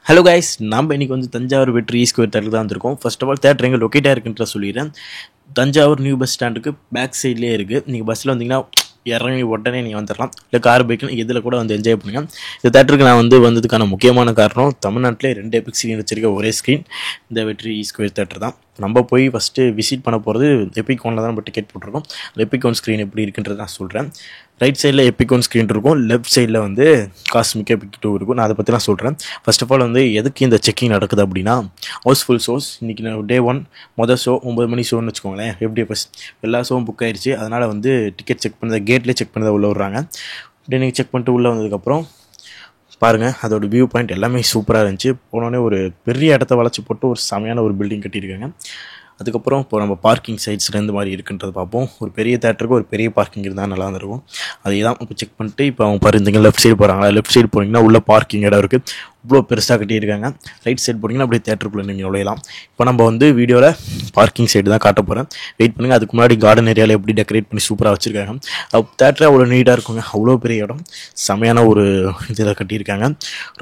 Hello guys, நம்ம இன்றைக்கி வந்து தஞ்சாவூர் வெற்றி ஸ்கொயர் தேட்டருக்கு தான் வந்திருக்கோம். ஃபர்ஸ்ட் ஆஃப் ஆல் தேட்டர் எங்கே லொக்கேட்டாக இருக்குன்ற சொல்லிடுறேன். தஞ்சாவூர் நியூ பஸ் ஸ்டாண்டுக்கு பேக் சைட்லேயே இருக்குது. நீங்கள் பஸ்ஸில் வந்தீங்கன்னா இறங்கி உடனே நீங்கள் வந்துடலாம். இல்லை கார் பைக்கில் இதில் கூட வந்து என்ஜாய் பண்ணுங்கள். இந்த தேட்டருக்கு நான் வந்ததுக்கான முக்கியமான காரணம், தமிழ்நாட்டிலே 2 எபிக் ஸ்க்ரீன் வச்சிருக்க ஒரே ஸ்க்ரீன் இந்த வெற்றி ஸ்கொயர் தேட்டர் தான். நம்ம போய் ஃபஸ்ட்டு விசிட் பண்ண போகிறது எபிக் ஒனில் தான் நம்ம டிக்கெட் போட்டிருக்கோம். அந்த எபிக் ஒன் ஸ்க்ரீன் எப்படி இருக்குன்றது நான் சொல்கிறேன். ரைட் சைடில் எபிக் ஒன் ஸ்க்ரீன் இருக்கும், லெஃப்ட் சைடில் வந்து காஸ்மிக் எபிக் 2 இருக்கும். நான் அதை பற்றி நான் சொல்கிறேன். ஃபர்ஸ்ட் ஆஃப் ஆல் வந்து எதுக்கு இந்த செக்கிங் நடக்குது அப்படின்னா, ஹவுஸ்ஃபுல் ஷோஸ் இன்றைக்கி டே 1 மொதல் ஷோ 9 மணி ஷோன்னு வச்சுக்கோங்களேன். எப்படி ஃபஸ்ட் எல்லா ஷோவும் புக் ஆயிடுச்சு. அதனால் வந்து டிக்கெட் செக் பண்ணதை கேட்லேயே செக் பண்ணதை உள்ளே விட்றாங்க. அப்படியே நீங்கள் செக் பண்ணிட்டு உள்ளே வந்ததுக்கப்புறம் பாருங்கள், அதோட வியூ பாயிண்ட் எல்லாமே சூப்பராக இருந்துச்சு. போனோடனே ஒரு பெரிய இடத்த வளைச்சி போட்டு ஒரு செமையான ஒரு பில்டிங் கட்டியிருக்காங்க. அதுக்கப்புறம் இப்போ நம்ம பார்க்கிங் சைட்ஸில் எந்த மாதிரி இருக்குன்றது பார்ப்போம். ஒரு பெரிய தேட்டருக்கு ஒரு பெரிய பார்க்கிங் இருந்தால் நல்லா இருந்திருக்கும். அதே தான் இப்போ செக் பண்ணிட்டு இப்போ அவங்க பாருங்க லெஃப்ட் சைடு போகிறாங்களா, லெஃப்ட் சைடு போனீங்கன்னா உள்ள பார்க்கிங் இடம் இருக்குது. இவ்வளோ பெருசாக கட்டியிருக்காங்க. ரைட் சைடு போனீங்கன்னா அப்படியே தேட்டருக்குள்ளே நீங்கள் நுழையலாம். இப்போ நம்ம வந்து வீடியோவில் பார்க்கிங் சைடு தான் காட்ட போகிறேன். வெயிட் பண்ணுங்கள். அதுக்கு முன்னாடி கார்டன் ஏரியாவில் எப்படி டெக்கரேட் பண்ணி சூப்பராக வச்சுருக்காங்க. தேட்டரே அவ்வளோ நீட்டாக இருக்குங்க. அவ்வளோ பெரிய இடம், செமையான ஒரு இதில் கட்டியிருக்காங்க.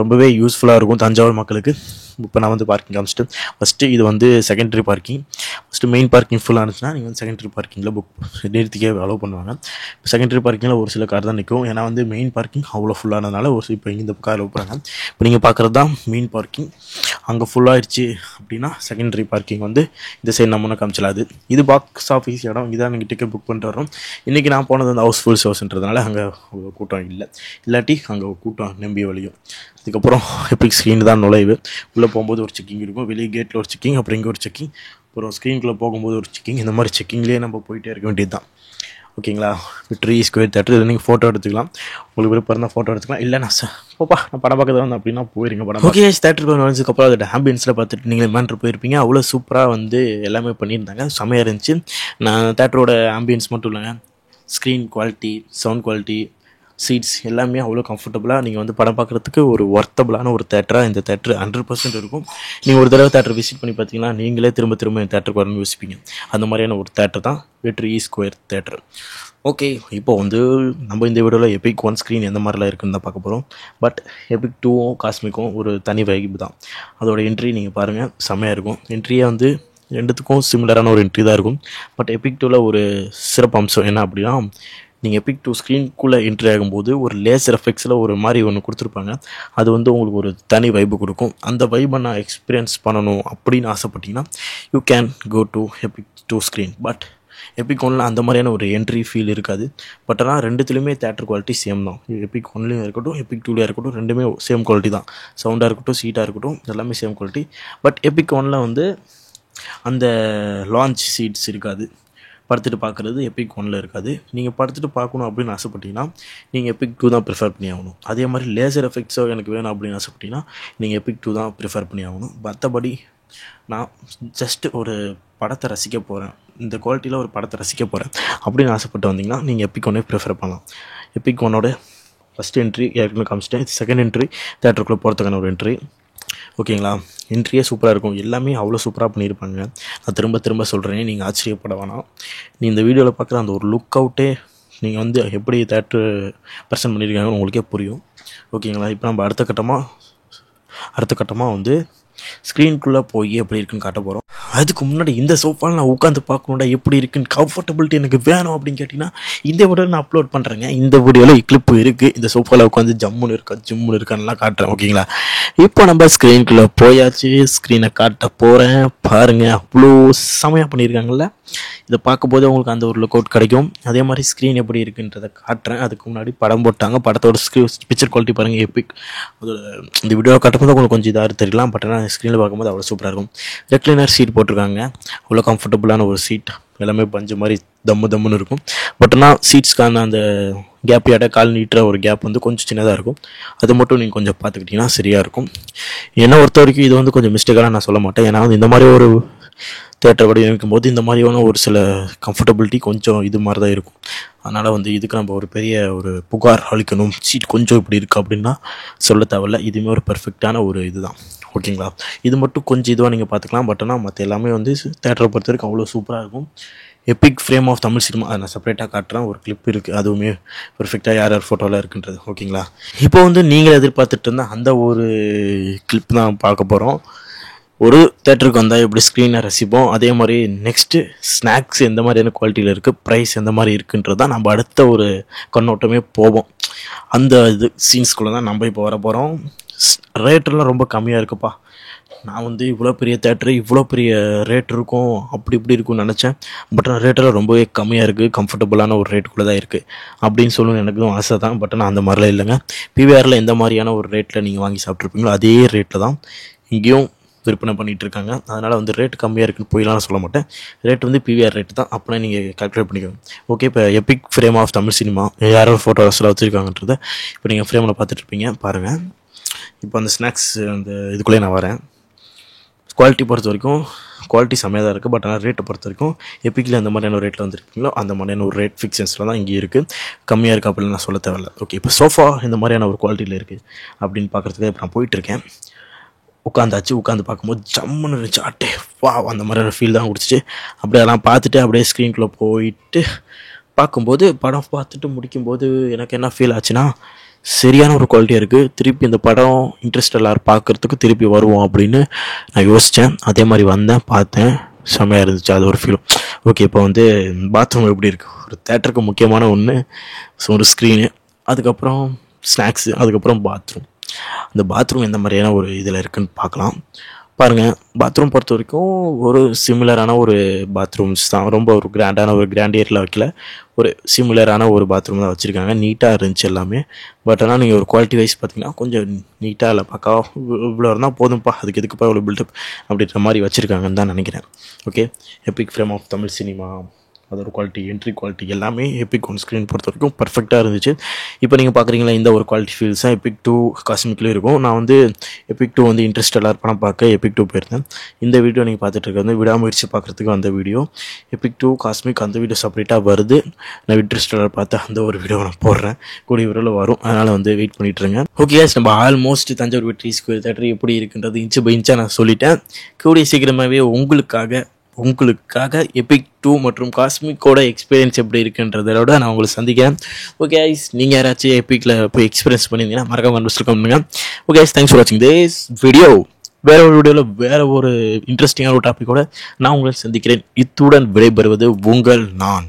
ரொம்பவே யூஸ்ஃபுல்லாக இருக்கும் தஞ்சாவூர் மக்களுக்கு. இப்போ நான் வந்து பார்க்கிங் காமிச்சிட்டு, ஃபஸ்ட்டு இது வந்து secondary parking. First main parking ஃபுல்லாக இருந்துச்சுன்னா நீங்கள் வந்து செகண்டரி பார்க்கிங்கில் புக் நிறுத்திக்கே அலோவ் பண்ணுவாங்க. இப்போ செகண்டரி பார்க்கிங்கில் ஒரு சில கார் தான் நிற்கும். ஏன்னா வந்து மெயின் பார்க்கிங் அவ்வளோ ஃபுல்லானதுனால இப்போ இந்த கார் அலோவ் பண்ணுறாங்க. இப்போ நீங்கள் பார்க்குறது தான் மெயின் பார்க்கிங். அங்கே ஃபுல்லாகிடுச்சு அப்படின்னா செகண்டரி பார்க்கிங் வந்து இந்த சைடு நம்மளும் காமிச்சலாது. இது பாக்ஸ் ஆஃபீஸ் இடம். இதான் நீங்கள் டிக்கெட் புக் பண்ணிட்டு வரோம். இன்றைக்கி நான் போனது வந்து ஹவுஸ்ஃபுல் ஷோஸ்ன்றதுனால அங்கே கூட்டம் இல்லை. இல்லாட்டி அங்கே கூட்டம் நம்பி வழியும். அதுக்கப்புறம் எபிக் ஸ்க்ரீன் தான் நுழைவு. உள்ளே போகும்போது ஒரு செக்கிங் இருக்கும், வெளியே கேட்டில் ஒரு செக்கிங், அப்புறம் இங்கே ஒரு செக்கிங், அப்புறம் ஸ்க்ரீனுக்குள்ளே போகும்போது ஒரு செக்கிங். இந்த மாதிரி செக்கிங்லேயே நம்ம போயிட்டே இருக்க வேண்டியது தான். ஓகேங்களா? வெற்றி ஸ்கொயர் தேட்டர். இதில் நீங்கள் ஃபோட்டோ எடுத்துக்கலாம். உங்களுக்கு விருப்பம் இருந்தால் ஃபோட்டோ எடுத்துக்கலாம். இல்லை நான் நான் படம் பார்க்க வந்தேன் அப்படின்னா போயிருங்க படம். ஓகே, தேட்டருக்கு வந்ததுக்கப்புறம் அதோட ஆம்பியன்ஸில் பார்த்துட்டு நீங்கள் மேன்ட்ரு போயிருப்பீங்க. அவ்வளோ சூப்பராக வந்து எல்லாமே பண்ணியிருந்தாங்க. செமையாக இருந்துச்சு. நான் தேட்டரோட ஆம்பியன்ஸ் மட்டும் இல்லைங்க, screen quality, sound quality, seats எல்லாமே அவ்வளோ கம்ஃபர்டபுளாக நீங்கள் வந்து படம் பார்க்குறதுக்கு ஒரு ஒர்த்தபுளான ஒரு தேட்டராக இந்த தேட்டர் 100% இருக்கும். நீங்கள் ஒரு தடவை தேட்டர் விசிட் பண்ணி பார்த்தீங்கன்னா நீங்களே திரும்ப திரும்ப இந்த தேட்டருக்கு வரணும்னு யோசிப்பீங்க. அந்த மாதிரியான ஒரு தேட்டர் தான் வெற்றி ஸ்கொயர் தேட்டர். ஓகே, இப்போ வந்து நம்ம இந்த வீடியோவில் எபிக் ஒன் ஸ்க்ரீன் எந்த மாதிரிலாம் இருக்குன்னு தான் பார்க்க போகிறோம். பட் எபிக் 2வும் காஸ்மிக்கும் ஒரு தனி வைப் தான். அதோட என்ட்ரி நீங்கள் பாருங்கள், செம்மையாக இருக்கும். என்ட்ரியே வந்து ரெண்டுத்துக்கும் சிமிலரான ஒரு என்ட்ரி தான் இருக்கும். பட் எபிக் 2வில் ஒரு சிறப்பு அம்சம் என்ன அப்படின்னா, நீங்கள் எபிக் 2 ஸ்க்ரீனுக்குள்ளே என்ட்ரி ஆகும்போது ஒரு லேசர் எஃபெக்ட்ஸில் ஒரு மாதிரி ஒன்று கொடுத்துருப்பாங்க. அது வந்து உங்களுக்கு ஒரு தனி வைப்பு கொடுக்கும். அந்த வைப்பை நான் எக்ஸ்பீரியன்ஸ் பண்ணணும் அப்படின்னு ஆசைப்பட்டீங்கன்னா you can go to Epic 2 screen. But Epic ஒன்னில் அந்த மாதிரியான ஒரு என்ட்ரி ஃபீல் இருக்காது. பட் ஆனால் ரெண்டுத்துலேயுமே தேட்டர் குவாலிட்டி சேம் தான். எபிக் ஒன்லேயும் இருக்கட்டும், எபிக் 2லேயும் இருக்கட்டும், ரெண்டுமே சேம் குவாலிட்டி தான். சவுண்டாக இருக்கட்டும், சீட்டாக இருக்கட்டும், எல்லாமே சேம் குவாலிட்டி. பட் எபிக் ஒன்னில் வந்து அந்த லான்ச் சீட்ஸ் இருக்காது. படுத்துட்டு பார்க்குறது எபிக் ஒன்னில் இருக்காது. நீங்கள் படுத்துட்டு பார்க்கணும் அப்படின்னு ஆசைப்பட்டீங்கன்னா நீங்கள் எபிக் 2 தான் ப்ரிஃபர் பண்ணி ஆகணும். அதே மாதிரி லேசர் எஃபெக்ட்ஸோ எனக்கு வேணும் அப்படின்னு ஆசைப்பட்டீங்கன்னா நீங்கள் எபிக் 2 தான் ப்ரிஃபர் பண்ணி ஆகணும். மற்றபடி நான் ஜஸ்ட் ஒரு படத்தை ரசிக்க போகிறேன், இந்த குவாலிட்டியில் ஒரு படத்தை ரசிக்க போகிறேன் அப்படின்னு ஆசைப்பட்டு வந்தீங்கன்னா நீங்கள் எபிக் ஒன்னே ப்ரிஃபர் பண்ணலாம். எபிக் ஒன்னோட ஃபஸ்ட் என்ட்ரி ஏற்கனவே காமிச்சிட்டேன். செகண்ட் என்ட்ரி தேட்டருக்குள்ளே போகிறதுக்கான ஒரு என்ட்ரி. ஓகேங்களா? என்ட்ரியே சூப்பராக இருக்கும். எல்லாமே அவ்வளோ சூப்பராக பண்ணியிருப்பாங்க. நான் திரும்ப திரும்ப சொல்கிறேன், நீங்கள் ஆச்சரியப்பட வேணாம். நீ இந்த வீடியோவில் பார்க்குற அந்த ஒரு லுக் அவுட்டே நீங்கள் வந்து எப்படி தேட்டர் ப்ரெசென்ட் பண்ணியிருக்காங்கன்னு உங்களுக்கே புரியும். ஓகேங்களா? இப்போ நம்ம அடுத்த கட்டமாக வந்து ஸ்க்ரீனுக்குள்ளே போய் எப்படி இருக்குன்னு காட்ட போகிறோம். அதுக்கு முன்னாடி இந்த சோஃபாவில் நான் உட்காந்து பார்க்கணுண்டா எப்படி இருக்குன்னு கம்ஃபர்டபிலிட்டி எனக்கு வேணும் அப்படின்னு கேட்டிங்கன்னா இந்த வீடியோவில் நான் அப்லோட் பண்ணுறேங்க. இந்த வீடியோவில் கிளிப்பு இருக்குது. இந்த சோஃபாவில் உட்காந்து ஜம்முன்னு இருக்கான்லாம் காட்டுறேன். ஓகேங்களா? இப்போ நம்ம ஸ்க்ரீனுக்குள்ளே போயாச்சு. ஸ்க்ரீனை காட்ட போகிறேன். பாருங்கள், அவ்வளோ செமையாக பண்ணியிருக்காங்கல்ல. இதை பார்க்கும்போது உங்களுக்கு அந்த ஒரு லுக் அவுட் கிடைக்கும். அதே மாதிரி ஸ்க்ரீன் எப்படி இருக்குன்றதை காட்டுறேன். அதுக்கு முன்னாடி படம் போட்டாங்க. படத்தோட பிக்சர் குவாலிட்டி பாருங்கள், எபிக். அதோட இந்த வீடியோ காட்டும்போது உங்களுக்கு கொஞ்சம் இதாக தெரியலாம். பட் ஆனால் ஸ்க்ரீனில் பார்க்கும்போது அவ்வளோ சூப்பராக இருக்கும். ரெக்லைனர் சீட் போட்டிருக்காங்க. அவ்வளோ கம்ஃபர்டபுளான ஒரு சீட். எல்லாமே பஞ்சு மாதிரி தம்முன்னு இருக்கும். பட் ஆனால் சீட்ஸ்க்கான அந்த கேப் கால் நீட்டுற ஒரு கேப் வந்து கொஞ்சம் சின்னதாக இருக்கும். அது மட்டும் நீங்கள் கொஞ்சம் பார்த்துக்கிட்டிங்கன்னா சரியாக இருக்கும். என்னை பொறுத்த வரைக்கும் இது வந்து கொஞ்சம் மிஸ்டேக்காக நான் சொல்ல மாட்டேன். ஏன்னா வந்து இந்த மாதிரி ஒரு தேட்டர் வடிவமைக்கும் போது இந்த மாதிரியான ஒரு சில கம்ஃபர்டபிலிட்டி கொஞ்சம் இது மாதிரி தான் இருக்கும். அதனால் வந்து இதுக்கு நம்ம ஒரு பெரிய ஒரு புகார் அளிக்கணும், சீட் கொஞ்சம் இப்படி இருக்குது அப்படின்னா சொல்ல தேவையில்ல. இதுவுமே ஒரு பெர்ஃபெக்டான ஒரு இது தான். ஓகேங்களா? இது மட்டும் கொஞ்சம் இதுவாக நீங்கள் பார்த்துக்கலாம். பட் ஆனால் மற்ற எல்லாமே வந்து தேட்டரை பொறுத்த வரைக்கும் அவ்வளோ சூப்பராக இருக்கும். Epic frame of Tamil cinema அதை நான் செப்பரேட்டாக காட்டுறேன். ஒரு கிளிப் இருக்குது, அதுவுமே பர்ஃபெக்டாக யார் யார் ஃபோட்டோவில் இருக்குன்றது. ஓகேங்களா? இப்போ வந்து நீங்கள் எதிர்பார்த்துட்டு இருந்த அந்த ஒரு கிளிப் தான் பார்க்க போகிறோம். ஒரு தேட்டருக்கு வந்தால் எப்படி ஸ்க்ரீனை ரசிப்போம், அதே மாதிரி நெக்ஸ்ட்டு ஸ்நாக்ஸ் எந்த மாதிரியான குவாலிட்டியில் இருக்குது, ப்ரைஸ் எந்த மாதிரி இருக்குன்றது தான் நம்ம அடுத்த ஒரு கண்ணோட்டமே போவோம். அந்த இது சீன்ஸ்குள்ளே தான் நம்ம இப்போ வர போகிறோம். ரேட்டெல்லாம் ரொம்ப கம்மியாக இருக்குப்பா. நான் வந்து இவ்வளோ பெரிய தேட்டரு, இவ்வளோ பெரிய ரேட் இருக்கும், அப்படி இப்படி இருக்கும்னு நினச்சேன். பட் ஆனால் ரேட்டெல்லாம் ரொம்பவே கம்மியாக இருக்குது, கம்ஃபர்டபுளான ஒரு ரேட்டுக்குள்ளே தான் இருக்குது அப்படின்னு சொல்லணும்னு எனக்கும் ஆசை தான். பட் ஆனால் அந்த மாதிரிலாம் இல்லைங்க. பிவிஆரில் எந்த மாதிரியான ஒரு ரேட்டில் நீங்கள் வாங்கி சாப்பிட்ருப்பீங்களோ அதே ரேட்டில் தான் இங்கேயும் விற்பனை பண்ணிகிட்டு இருக்காங்க. அதனால் வந்து ரேட் கம்மியாக இருக்குன்னு போயிலாம் சொல்ல மாட்டேன். ரேட் வந்து பிவிஆர் ரேட்டு தான், அப்படின்னா நீங்கள் கால்குலேட் பண்ணிக்கோங்க. ஓகே, இப்போ Epic frame of Tamil cinema யாரோ ஃபோட்டோஸ்லாம் வச்சுருக்காங்கன்றதை இப்போ நீங்கள் ஃப்ரேமில் பார்த்துட்ருப்பீங்க பாருங்கள். இப்போ அந்த ஸ்நாக்ஸ் அந்த இதுக்குள்ளே நான் வரேன். குவாலிட்டி பொறுத்த வரைக்கும் குவாலிட்டி செம்மையாக தான் இருக்குது. பட் ஆனால் ரேட்டை பொறுத்த வரைக்கும் எப்பிக்கில் அந்த மாதிரியான ஒரு ரேட்டில் வந்துருக்கீங்களோ அந்த மாதிரியான ஒரு ரேட் ஃபிக்ஷன்ஸில் தான் இங்கே இருக்குது. கம்மியாக இருக்குது அப்படின்னு நான் சொல்ல தேவையில்ல. ஓகே, இப்போ சோஃபா இந்த மாதிரியான ஒரு குவாலிட்டியில் இருக்குது அப்படின்னு பார்க்குறதுக்கு இப்போ நான் போயிட்டுருக்கேன். உட்காந்து பார்க்கும்போது ஜம்முன்னு இருந்துச்சு. அட்டே வா, அந்த மாதிரியான ஃபீல் தான் கொடுத்துச்சு. அப்படியே அதெல்லாம் பார்த்துட்டு அப்படியே ஸ்க்ரீனுக்குள்ளே போயிட்டு பார்க்கும்போது படம் பார்த்துட்டு முடிக்கும்போது எனக்கு என்ன ஃபீல் ஆச்சுன்னா, சரியான ஒரு குவாலிட்டியாக இருக்குது. திருப்பி இந்த படம் இன்ட்ரெஸ்டெல்லாம் பார்க்குறதுக்கு திருப்பி வருவோம் அப்படின்னு நான் யோசித்தேன். அதே மாதிரி வந்தேன், பார்த்தேன், செம்மையாக இருந்துச்சு. அது ஒரு ஃபீலும். ஓகே, இப்போ வந்து பாத்ரூம் எப்படி இருக்குது? ஒரு தேட்டருக்கு முக்கியமான ஒன்று ஒரு ஸ்க்ரீனு, அதுக்கப்புறம் ஸ்நாக்ஸு, அதுக்கப்புறம் பாத்ரூம். அந்த பாத்ரூம் எந்த மாதிரியான ஒரு இதில் இருக்குதுன்னு பார்க்கலாம். பாருங்கள், பாத்ரூம் பொறுத்த வரைக்கும் ஒரு சிமிலரான ஒரு பாத்ரூம்ஸ் தான். ரொம்ப ஒரு கிராண்டான ஒரு கிராண்டியரில் வைக்கல, ஒரு சிமிலரான ஒரு பாத்ரூம் தான் வச்சுருக்காங்க. நீட்டாக இருந்துச்சு எல்லாமே. பட் ஆனால் நீங்கள் ஒரு குவாலிட்டி வைஸ் பார்த்தீங்கன்னா கொஞ்சம் நீட்டாக இல்லை, பக்கா இவ்வளோ இருந்தால் போதும்ப்பா, அதுக்கு எதுக்குப்பா இவ்வளோ பில்டப் அப்படின்ற மாதிரி வச்சுருக்காங்கன்னு தான் நினைக்கிறேன். Okay, Epic frame of Tamil cinema அதோட குவாலிட்டி, என்ட்ரி குவாலிட்டி எல்லாமே எபிக் ஒன் ஸ்க்ரீன் பொறுத்த வரைக்கும் பர்ஃபெக்டாக இருந்துச்சு. இப்போ நீங்கள் பார்க்குறீங்களா, இந்த ஒரு குவாலிட்டி ஃபீல்ஸ் தான் எபிக் 2 காஸ்மிக்லேயும் இருக்கும். நான் வந்து எபிக் 2 வந்து இன்ட்ரெஸ்டெல்லாம் படம் பார்க்க எபிக் 2 போயிருந்தேன். இந்த வீடியோ நீங்கள் பார்த்துட்டு இருக்கிறது விடாமுயற்சி பார்க்குறதுக்கு அந்த வீடியோ. எபிக் 2 காஸ்மிக் அந்த வீடியோ செப்பரேட்டாக வருது. நான் இன்ட்ரெஸ்டெல்லாம் பார்த்து அந்த ஒரு வீடியோ நான் போடுறேன், கூடிய விரைவில் வரும். அதனால் வந்து வெயிட் பண்ணிட்டுருங்க. ஓகே guys, நம்ம ஆல்மோஸ்ட் தஞ்சாவூர் வெற்றி ஸ்கொயர் தேட்டர் எப்படி இருக்குன்றது இன்ச்சு பை இன்ச்சாக நான் சொல்லிட்டேன். கூடிய சீக்கிரமாகவே உங்களுக்காக எபிக் 2 மற்றும் காஸ்மிக்கோட எக்ஸ்பீரியன்ஸ் எப்படி இருக்குன்றதோட நான் உங்களை சந்திக்கிறேன். ஓகே guys, நீங்கள் யாராச்சும் எபிக்கில் போய் எக்ஸ்பீரியன்ஸ் பண்ணியிருந்தீங்கன்னா மறக்காம கமெண்ட்ஸில் கமெண்ட் பண்ணுங்க. ஓகே guys, தேங்க்ஸ் ஃபார் வாட்சிங் திஸ் வீடியோ. வேற ஒரு வீடியோவில் வேற ஒரு இன்ட்ரெஸ்டிங்கான ஒரு டாப்பிக்கோட நான் உங்களை சந்திக்கிறேன். இத்துடன் விடைபெறுவது உங்கள் நான்.